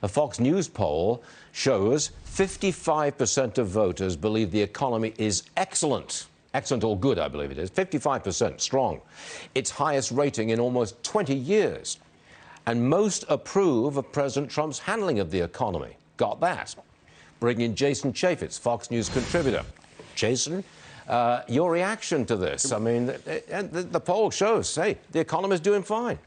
A Fox News poll shows 55% of voters believe the economy is excellent. Excellent or good, I believe it is. 55% strong. Its highest rating in almost 20 years. And most approve of President Trump's handling of the economy. Got that. Bring in Jason Chaffetz, Fox News contributor. Jason, your reaction to this? I mean, the poll shows, hey, the economy is doing fine.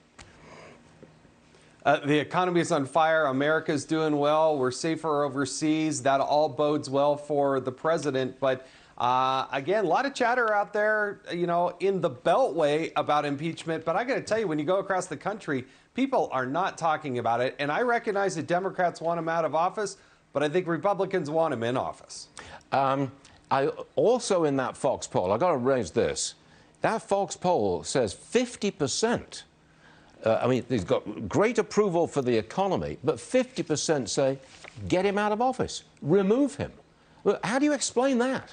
The economy is on fire. America's doing well. We're safer overseas. That all bodes well for the president. But again, a lot of chatter out there, you know, in the Beltway about impeachment. But I got to tell you, when you go across the country, people are not talking about it. And I recognize that Democrats want him out of office, but I think Republicans want him in office. I also, in that Fox poll, I got to raise this. That Fox poll says 50%. I mean, he's got great approval for the economy, but 50% say, get him out of office, remove him. How do you explain that?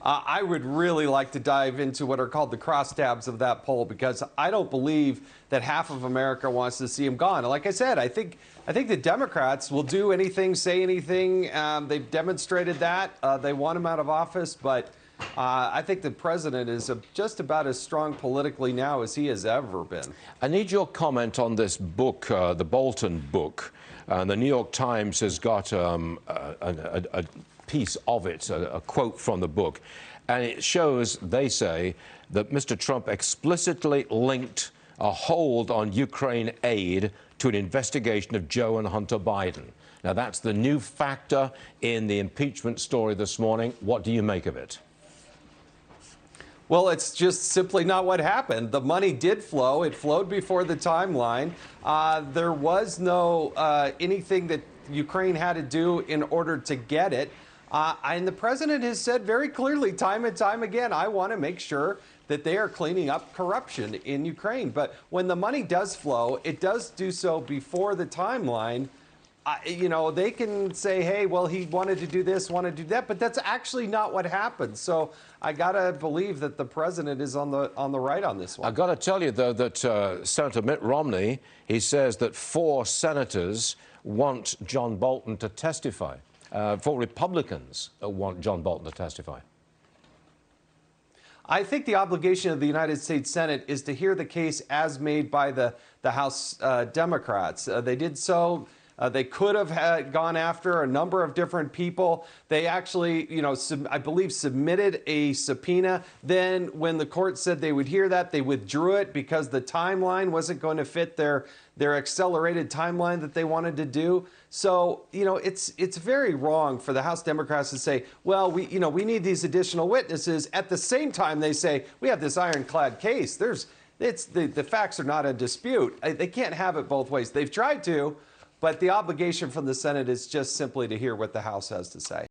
I would really like to dive into what are called the crosstabs of that poll, because I don't believe that half of America wants to see him gone. Like I said, I think the Democrats will do anything, say anything. They've demonstrated that. They want him out of office, but I think the president is just about as strong politically now as he has ever been. I need your comment on this book, the Bolton book. The New York Times has got a piece of it, a quote from the book. And it shows, they say, that Mr. Trump explicitly linked a hold on Ukraine aid to an investigation of Joe and Hunter Biden. Now, that's the new factor in the impeachment story this morning. What do you make of it? Well, it's just simply not what happened. The money did flow. It flowed before the timeline. There was no anything that Ukraine had to do in order to get it. And the president has said very clearly, time and time again, I want to make sure that they are cleaning up corruption in Ukraine. But when the money does flow, it does do so before the timeline. You know, they can say, hey, well, he wanted to do this, wanted to do that, but that's actually not what happened. So I got to believe that the president is on the right on this one. I got to tell you, though, that Senator Mitt Romney, he says that 4 senators want John Bolton to testify. 4 Republicans want John Bolton to testify. I think the obligation of the United States Senate is to hear the case as made by the House Democrats. They did so. They could have gone after a number of different people. They actually, you know, I believe submitted a subpoena. Then when the court said they would hear that, they withdrew it because the timeline wasn't going to fit their accelerated timeline that they wanted to do. So, you know, it's very wrong for the House Democrats to say, well, we need these additional witnesses. At the same time, they say, we have this ironclad case. The facts are not in dispute. They can't have it both ways. They've tried to. But the obligation from the Senate is just simply to hear what the House has to say.